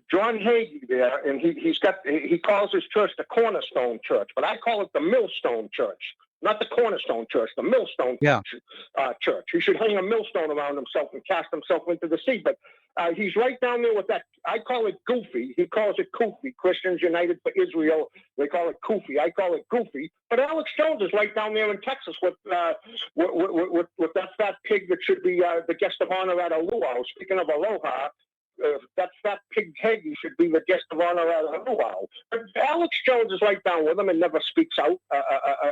John Hagee there, and he calls his church the Cornerstone Church, but I call it the Millstone Church, not the Cornerstone Church, the Millstone Church. He should hang a millstone around himself and cast himself into the sea, but he's right down there with that. I call it goofy. He calls it Kufi. Christians United for Israel, they call it Kufi. I call it goofy. But Alex Jones is right down there in Texas with that fat pig that should be the guest of honor at a luau. Speaking of aloha, that fat pig Hagee should be the guest of honor at a luau. But Alex Jones is right down with him and never speaks out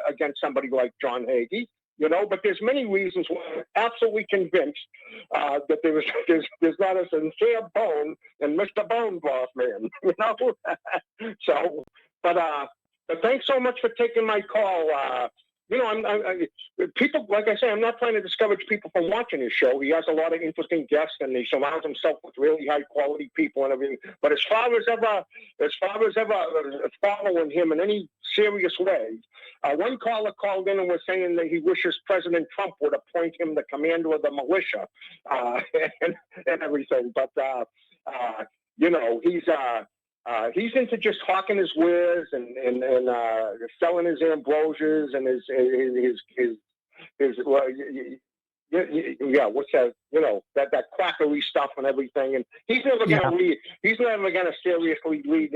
against somebody like John Hagee. But there's many reasons why I'm absolutely convinced that there's not a sincere bone in Mr. Bone Broth Man. So, but thanks so much for taking my call. People, like I say, I'm not trying to discourage people from watching his show. He has a lot of interesting guests, and he surrounds himself with really high quality people and everything. But as far as ever following him in any serious way, one caller called in and was saying that he wishes President Trump would appoint him the commander of the militia and everything. But he's into just hawking his wares and selling his ambrosias and his what's that? That quackery stuff and everything. And he's never gonna lead. He's never gonna seriously lead.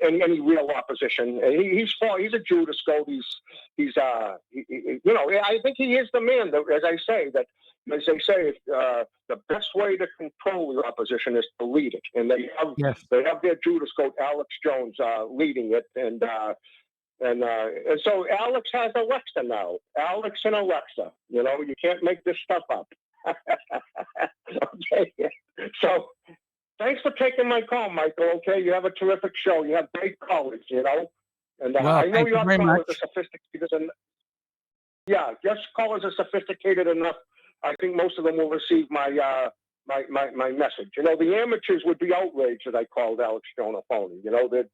Any real opposition. He's a Judas goat. I think he is the man. As I say, the best way to control the opposition is to lead it, and they have their Judas goat, Alex Jones, leading it, and so Alex has Alexa now. Alex and Alexa. You can't make this stuff up. Okay, so. Thanks for taking my call, Michael. Okay, you have a terrific show. You have great callers, and I know your callers are sophisticated, and your callers are sophisticated enough I think most of them will receive my my message. You know, the amateurs would be outraged that I called Alex Jones a phony. You know, they'd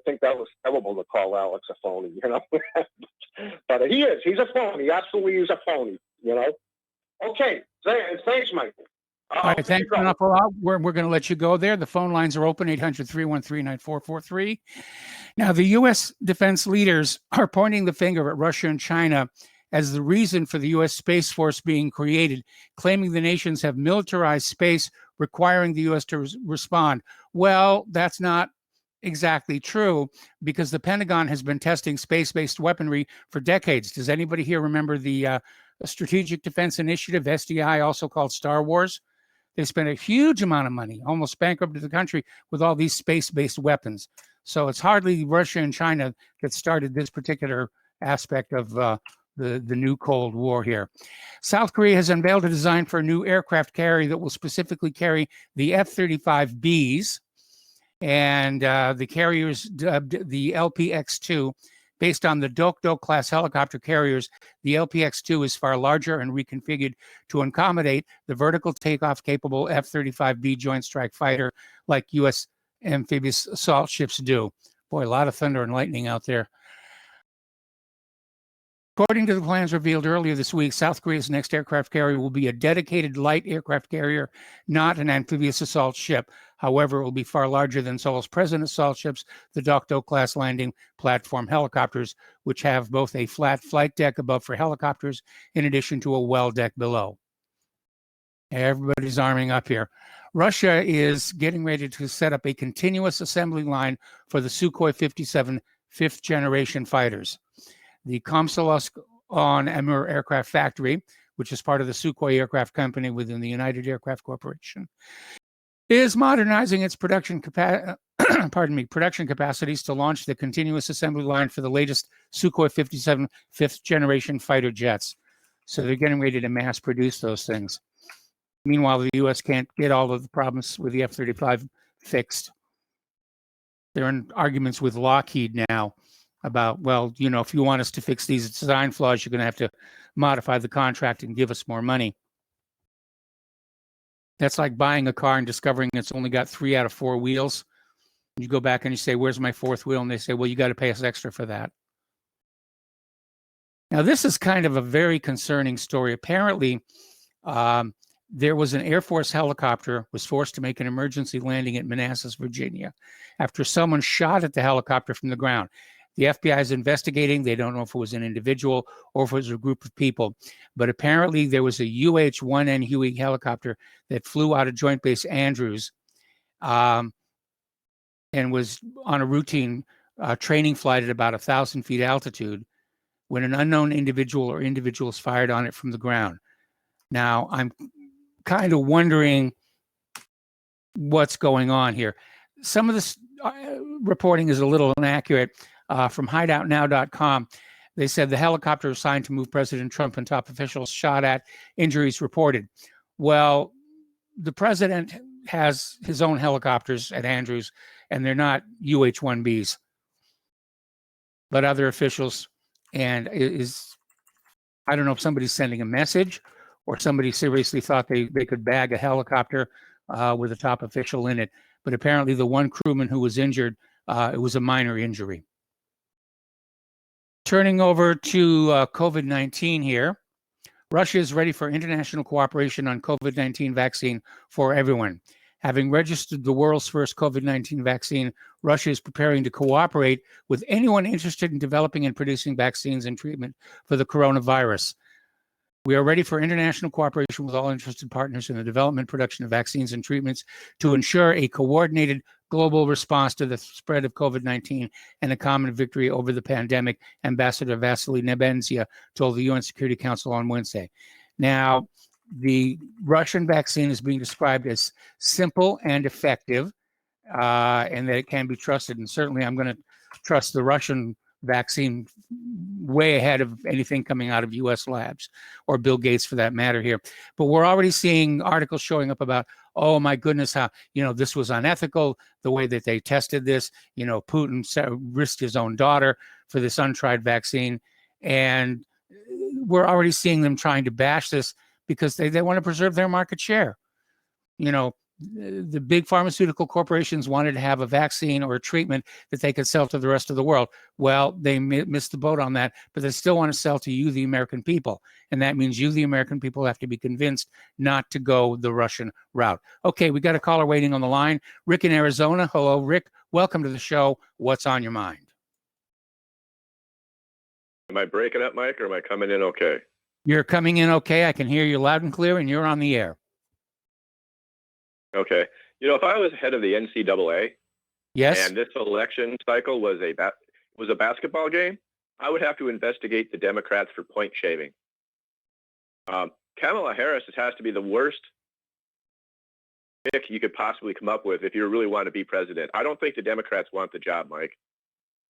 think that was terrible to call Alex a phony. You know, but he is. He's a phony. Absolutely, he's a phony. You know. Okay. Thanks, Michael. All right, thanks an awful lot. We're going to let you go there. The phone lines are open, 800-313-9443. Now, the U.S. defense leaders are pointing the finger at Russia and China as the reason for the U.S. Space Force being created, claiming the nations have militarized space, requiring the U.S. to respond. Well, that's not exactly true, because the Pentagon has been testing space-based weaponry for decades. Does anybody here remember the Strategic Defense Initiative, SDI, also called Star Wars? They spent a huge amount of money, almost bankrupted the country, with all these space-based weapons. So it's hardly Russia and China that started this particular aspect of the new Cold War here. South Korea has unveiled a design for a new aircraft carrier that will specifically carry the F-35Bs, and the carriers dubbed the LPX-2. Based on the Dokdo class helicopter carriers, the LPX-2 is far larger and reconfigured to accommodate the vertical takeoff capable F-35B Joint Strike Fighter like U.S. amphibious assault ships do. Boy, a lot of thunder and lightning out there. According to the plans revealed earlier this week, South Korea's next aircraft carrier will be a dedicated light aircraft carrier, not an amphibious assault ship. However, it will be far larger than Seoul's present assault ships, the Dokdo-class landing platform helicopters, which have both a flat flight deck above for helicopters in addition to a well deck below. Everybody's arming up here. Russia is getting ready to set up a continuous assembly line for the Sukhoi 57 fifth-generation fighters. The Komsomolsk-on-Amur Aircraft Factory, which is part of the Sukhoi Aircraft Company within the United Aircraft Corporation, is modernizing its production capacities to launch the continuous assembly line for the latest Sukhoi 57 fifth-generation fighter jets. So they're getting ready to mass produce those things. Meanwhile, the U.S. can't get all of the problems with the F-35 fixed. They're in arguments with Lockheed now about, well, you know, if you want us to fix these design flaws, you're going to have to modify the contract and give us more money. That's like buying a car and discovering it's only got 3 out of 4 wheels. You go back and you say, where's my 4th wheel? And they say, well, you got to pay us extra for that. Now, this is kind of a very concerning story. Apparently, there was an Air Force helicopter was forced to make an emergency landing at Manassas, Virginia, after someone shot at the helicopter from the ground. The FBI is investigating. They don't know if it was an individual or if it was a group of people. But apparently there was a UH-1N Huey helicopter that flew out of Joint Base Andrews and was on a routine training flight at about 1,000 feet altitude when an unknown individual or individuals fired on it from the ground. Now, I'm kind of wondering what's going on here. Some of this reporting is a little inaccurate. From hideoutnow.com, they said the helicopter assigned to move President Trump and top officials shot at, injuries reported. Well, the president has his own helicopters at Andrews, and they're not UH-1Bs, but other officials. And I don't know if somebody's sending a message or somebody seriously thought they could bag a helicopter with a top official in it. But apparently the one crewman who was injured, it was a minor injury. Turning over to COVID-19 here. Russia is ready for international cooperation on COVID-19 vaccine for everyone. Having registered the world's first COVID-19 vaccine, Russia is preparing to cooperate with anyone interested in developing and producing vaccines and treatment for the coronavirus. We are ready for international cooperation with all interested partners in the development, production of vaccines and treatments to ensure a coordinated global response to the spread of COVID-19 and a common victory over the pandemic, Ambassador Vasily Nebenzia told the UN Security Council on Wednesday. Now, the Russian vaccine is being described as simple and effective, and that it can be trusted. And certainly I'm going to trust the Russian vaccine way ahead of anything coming out of U.S. labs or Bill Gates for that matter here. But we're already seeing articles showing up about, oh my goodness, how, this was unethical, the way that they tested this. Putin risked his own daughter for this untried vaccine. And we're already seeing them trying to bash this because they want to preserve their market share. You know, the big pharmaceutical corporations wanted to have a vaccine or a treatment that they could sell to the rest of the world. Well, they missed the boat on that, but they still want to sell to you, the American people. And that means you, the American people, have to be convinced not to go the Russian route. Okay, we got a caller waiting on the line. Rick in Arizona. Hello, Rick. Welcome to the show. What's on your mind? Am I breaking up, Mike, or am I coming in okay? You're coming in okay. I can hear you loud and clear, and you're on the air. Okay. You know, if I was head of the NCAA, yes, and this election cycle was a basketball game, I would have to investigate the Democrats for point shaving. Kamala Harris has to be the worst pick you could possibly come up with if you really want to be president. I don't think the Democrats want the job, Mike.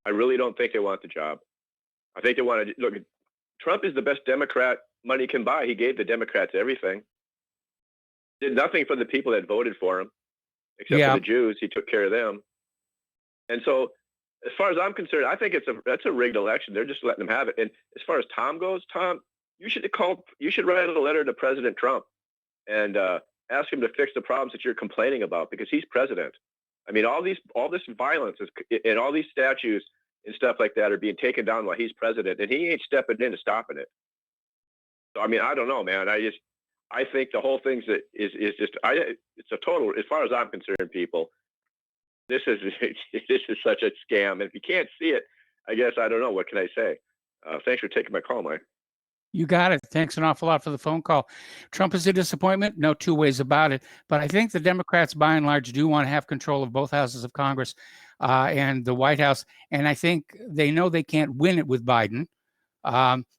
I really don't think they want the job. I think they want to look. Trump is the best Democrat money can buy. He gave the Democrats everything. Did nothing for the people that voted for him, except for the Jews. He took care of them. And so, as far as I'm concerned, I think that's a rigged election. They're just letting them have it. And as far as Tom goes, Tom, you should write a letter to President Trump and ask him to fix the problems that you're complaining about, because he's president. I mean, all this violence and all these statues and stuff like that are being taken down while he's president, and he ain't stepping in to stopping it. So, I mean, I don't know, man. I think the whole thing's it's a total, as far as I'm concerned, people, this is such a scam. And if you can't see it, I guess, I don't know, what can I say? Thanks for taking my call, Mike. You got it. Thanks an awful lot for the phone call. Trump is a disappointment. No two ways about it. But I think the Democrats, by and large, do want to have control of both houses of Congress and the White House. And I think they know they can't win it with Biden.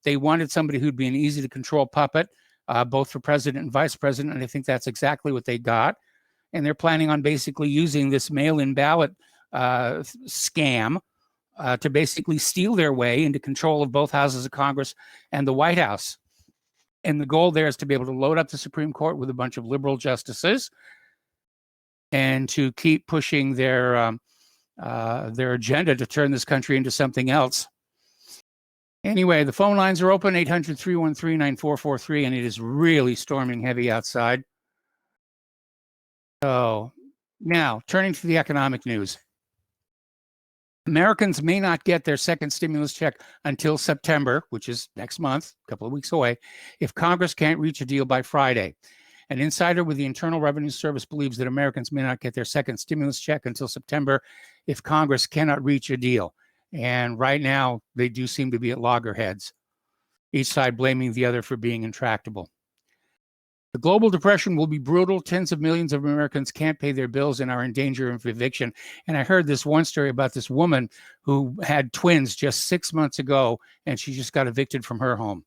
They wanted somebody who'd be an easy to control puppet, both for president and vice president. And I think that's exactly what they got. And they're planning on basically using this mail-in ballot scam to basically steal their way into control of both houses of Congress and the White House. And the goal there is to be able to load up the Supreme Court with a bunch of liberal justices and to keep pushing their agenda to turn this country into something else. Anyway, the phone lines are open, 800-313-9443, and it is really storming heavy outside. So now, turning to the economic news. Americans may not get their second stimulus check until September, which is next month, a couple of weeks away, if Congress can't reach a deal by Friday. An insider with the Internal Revenue Service believes that Americans may not get their second stimulus check until September if Congress cannot reach a deal. And right now, they do seem to be at loggerheads, each side blaming the other for being intractable. The global depression will be brutal. Tens of millions of Americans can't pay their bills and are in danger of eviction. And I heard this one story about this woman who had twins just 6 months ago, and she just got evicted from her home.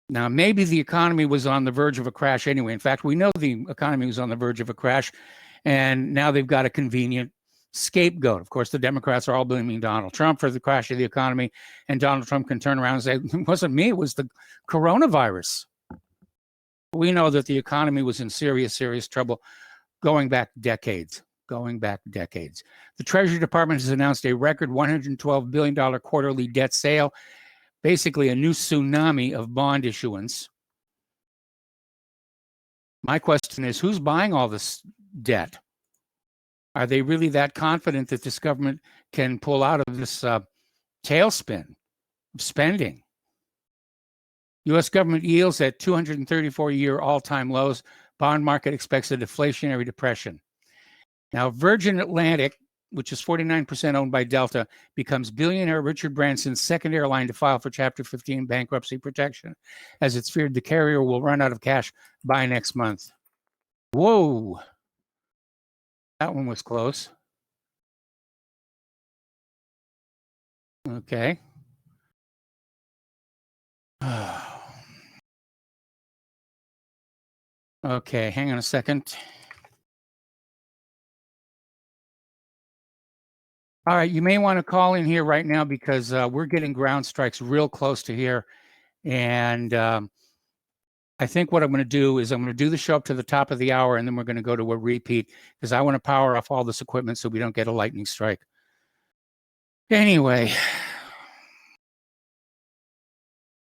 Now, maybe the economy was on the verge of a crash anyway. In fact, we know the economy was on the verge of a crash, and now they've got a convenient scapegoat. Of course, the Democrats are all blaming Donald Trump for the crash of the economy, and Donald Trump can turn around and say, it wasn't me, it was the coronavirus. We know that the economy was in serious, serious trouble going back decades. The Treasury Department has announced a record $112 billion quarterly debt sale, basically a new tsunami of bond issuance. My question is, who's buying all this debt? Are they really that confident that this government can pull out of this tailspin of spending? U.S. government yields at 234-year all-time lows. Bond market expects a deflationary depression. Now, Virgin Atlantic, which is 49% owned by Delta, becomes billionaire Richard Branson's second airline to file for Chapter 15 bankruptcy protection, as it's feared the carrier will run out of cash by next month. Whoa. That one was close. Okay. Okay, hang on a second. All right, you may want to call in here right now because we're getting ground strikes real close to here. And I think what I'm going to do is I'm going to do the show up to the top of the hour, and then we're going to go to a repeat because I want to power off all this equipment so we don't get a lightning strike. Anyway,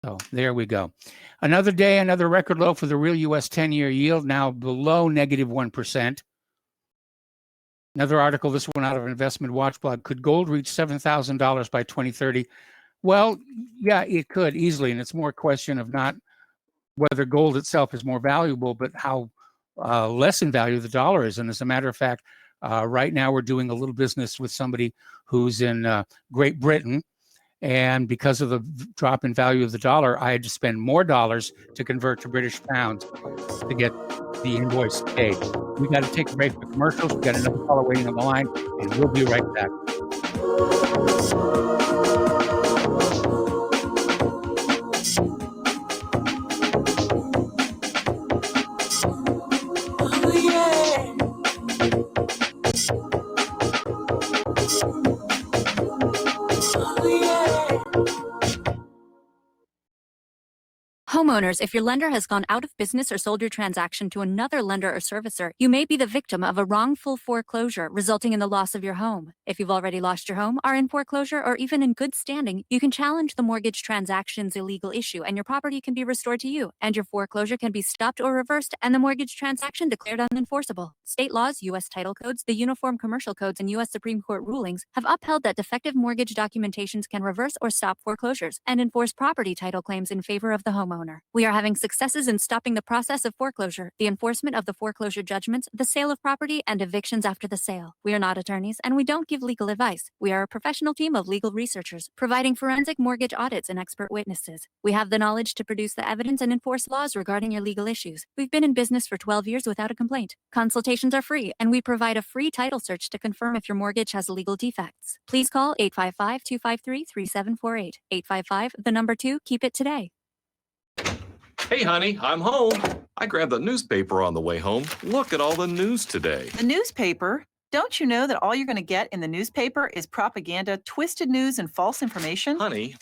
So there we go. Another day, another record low for the real U.S. 10-year yield, now below negative 1%. Another article, this one out of Investment Watch blog. Could gold reach $7,000 by 2030? Well, yeah, it could easily. And it's more a question of not whether gold itself is more valuable, but how less in value the dollar is. And as a matter of fact, right now we're doing a little business with somebody who's in Great Britain. And because of the drop in value of the dollar, I had to spend more dollars to convert to British pounds to get the invoice paid. We got to take a break for commercials. We got another caller waiting on the line, and we'll be right back. Homeowners, if your lender has gone out of business or sold your transaction to another lender or servicer, you may be the victim of a wrongful foreclosure, resulting in the loss of your home. If you've already lost your home, are in foreclosure, or even in good standing, you can challenge the mortgage transaction's illegal issue, and your property can be restored to you, and your foreclosure can be stopped or reversed, and the mortgage transaction declared unenforceable. State laws, U.S. title codes, the Uniform Commercial Codes, and U.S. Supreme Court rulings have upheld that defective mortgage documentations can reverse or stop foreclosures and enforce property title claims in favor of the homeowner. We are having successes in stopping the process of foreclosure, the enforcement of the foreclosure judgments, the sale of property, and evictions after the sale. We are not attorneys, and we don't give legal advice. We are a professional team of legal researchers, providing forensic mortgage audits and expert witnesses. We have the knowledge to produce the evidence and enforce laws regarding your legal issues. We've been in business for 12 years without a complaint. Consultations are free, and we provide a free title search to confirm if your mortgage has legal defects. Please call 855-253-3748. 855, the number 2, keep it today. Hey, honey, I'm home. I grabbed the newspaper on the way home. Look at all the news today. The newspaper? Don't you know that all you're going to get in the newspaper is propaganda, twisted news, and false information? Honey,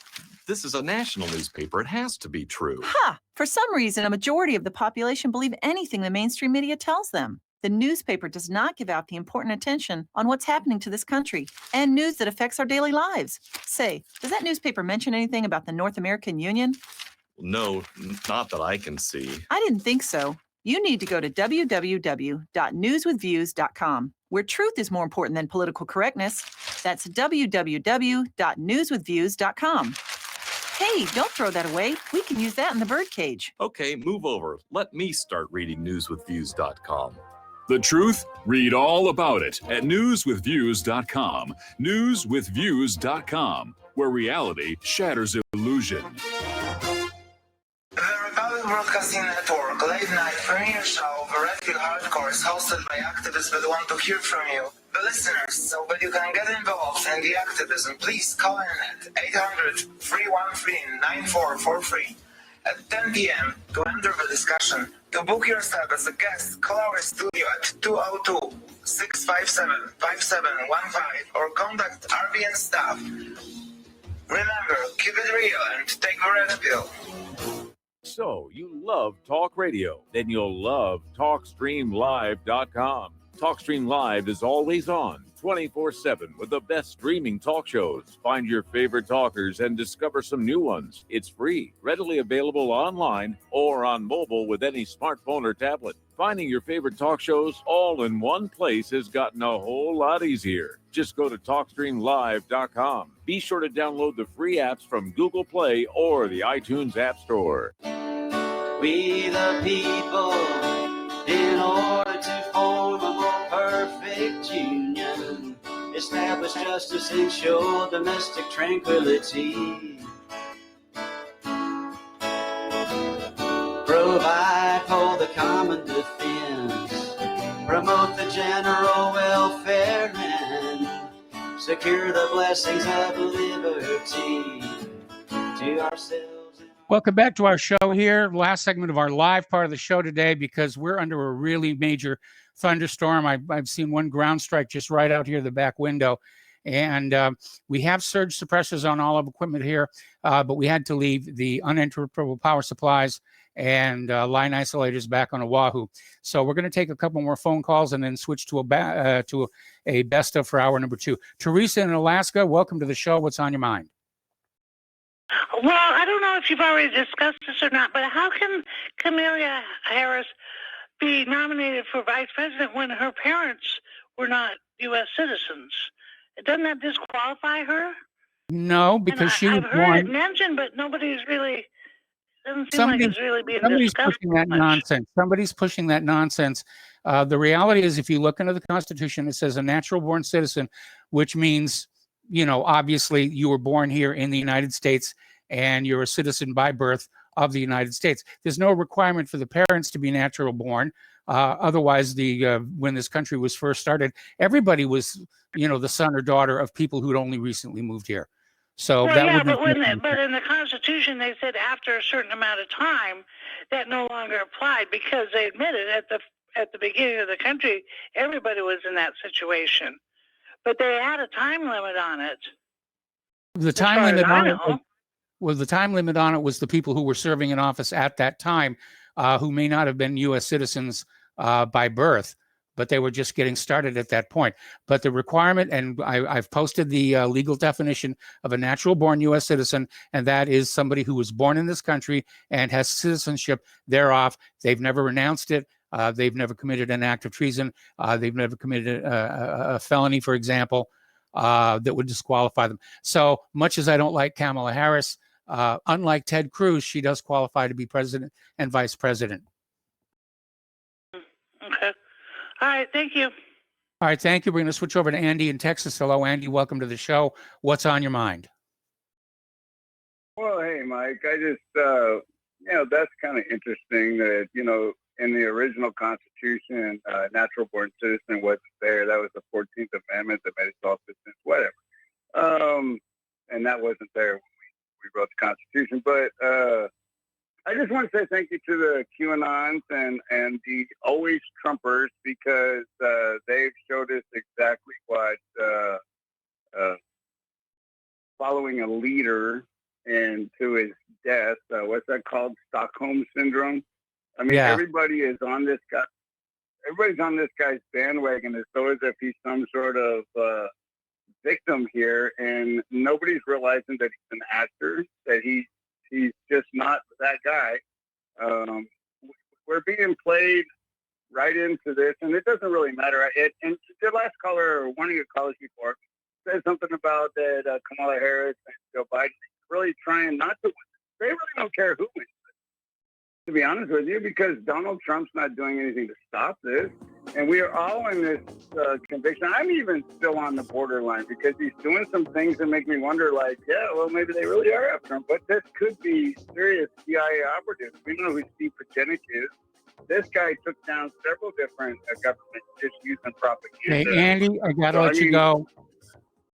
this is a national newspaper. It has to be true. Ha! For some reason, a majority of the population believe anything the mainstream media tells them. The newspaper does not give out the important attention on what's happening to this country and news that affects our daily lives. Say, does that newspaper mention anything about the North American Union? No, not that I can see. I didn't think so. You need to go to www.newswithviews.com, where truth is more important than political correctness. That's www.newswithviews.com. Hey, don't throw that away. We can use that in the birdcage. Okay, move over. Let me start reading newswithviews.com. The truth? Read all about it at newswithviews.com. Newswithviews.com, where reality shatters illusion. The Republic Broadcasting Network late night premiere show of Redfield Hardcore is hosted by activists that want to hear from you, the listeners. So that you can get involved in the activism, please call in at 800-313-9443 at 10 p.m. to enter the discussion. To book yourself as a guest, call our studio at 202-657-5715 or contact RBN staff. Remember, keep it real and take the red pill. So, you love talk radio? Then you'll love TalkStreamLive.com. TalkStream Live is always on, 24/7, with the best streaming talk shows. Find your favorite talkers and discover some new ones. It's free, readily available online or on mobile with any smartphone or tablet. Finding your favorite talk shows all in one place has gotten a whole lot easier. Just go to TalkStreamLive.com. Be sure to download the free apps from Google Play or the iTunes App Store. We the people, in order to form a more perfect union, establish justice, ensure domestic tranquility, provide for the common defense, promote the general welfare, and secure the blessings of liberty to ourselves. Welcome back to our show here. Last segment of our live part of the show today, because we're under a really major thunderstorm. I've seen one ground strike just right out here the back window. And we have surge suppressors on all of equipment here, but we had to leave the uninterruptible power supplies and line isolators back on Oahu. So we're going to take a couple more phone calls and then switch to a best of for hour number 2. Teresa in Alaska, welcome to the show. What's on your mind? Well, I don't know if you've already discussed this or not, but how can Kamala Harris be nominated for vice president when her parents were not U.S. citizens? Doesn't that disqualify her? No, because she was I've heard it born. mentioned, but nobody's really, doesn't seem like it's really being Somebody's discussed pushing that much. nonsense. Somebody's pushing that nonsense. The reality is, if you look into the Constitution, it says a natural born citizen, which means, obviously you were born here in the United States and you're a citizen by birth of the United States. There's no requirement for the parents to be natural born. Otherwise, when this country was first started, everybody was, the son or daughter of people who'd only recently moved here. So Well, that yeah, wouldn't. but in the Constitution they said after a certain amount of time that no longer applied because they admitted at the beginning of the country everybody was in that situation, but they had a time limit on it. The time limit on it was the time limit on it was the people who were serving in office at that time, who may not have been U.S. citizens by birth, but they were just getting started at that point. But the requirement, and I've posted the legal definition of a natural born U.S. citizen, and that is somebody who was born in this country and has citizenship thereof. They've never renounced it. They've never committed an act of treason. They've never committed a felony, for example, that would disqualify them. So much as I don't like Kamala Harris, unlike Ted Cruz, she does qualify to be president and vice president. Okay. All right. Thank you. All right. Thank you. We're going to switch over to Andy in Texas. Hello, Andy. Welcome to the show. What's on your mind? Well, hey, Mike. I just, that's kind of interesting that, in the original Constitution, natural born citizen wasn't there. That was the 14th Amendment that made us all citizens, whatever. And that wasn't there when we wrote the Constitution. But I just want to say thank you to the QAnons and the always Trumpers, because they've showed us exactly what following a leader and to his death, what's that called? Stockholm Syndrome. I mean, Yeah. everybody is on this guy. Everybody's on this guy's bandwagon as though as if he's some sort of victim here, and nobody's realizing that he's an actor, that he's just not that guy. We're being played right into this, and it doesn't really matter. And the last caller, or one of your callers before, said something about that Kamala Harris and Joe Biden really trying not to win. They really don't care who wins, to be honest with you, because Donald Trump's not doing anything to stop this. And we are all in this conviction. I'm even still on the borderline because he's doing some things that make me wonder, like, yeah, well, maybe they really are after him. But this could be serious CIA operatives. We know who Steve Pajenik is. This guy took down several different governments just using propaganda. Hey, Andy, I got to let you go.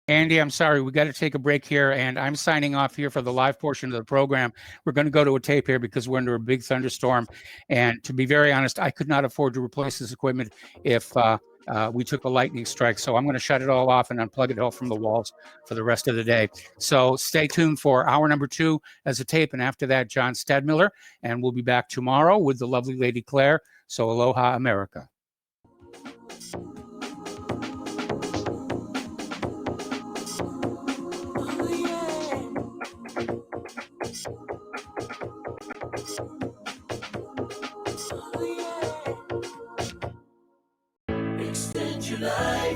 Andy, I'm sorry. We got to take a break here, and I'm signing off here for the live portion of the program. We're going to go to a tape here because we're under a big thunderstorm. And to be very honest, I could not afford to replace this equipment if we took a lightning strike. So I'm going to shut it all off and unplug it all from the walls for the rest of the day. So stay tuned for hour number 2 as a tape. And after that, John Stadmiller. And we'll be back tomorrow with the lovely Lady Claire. So aloha, America. Extend your life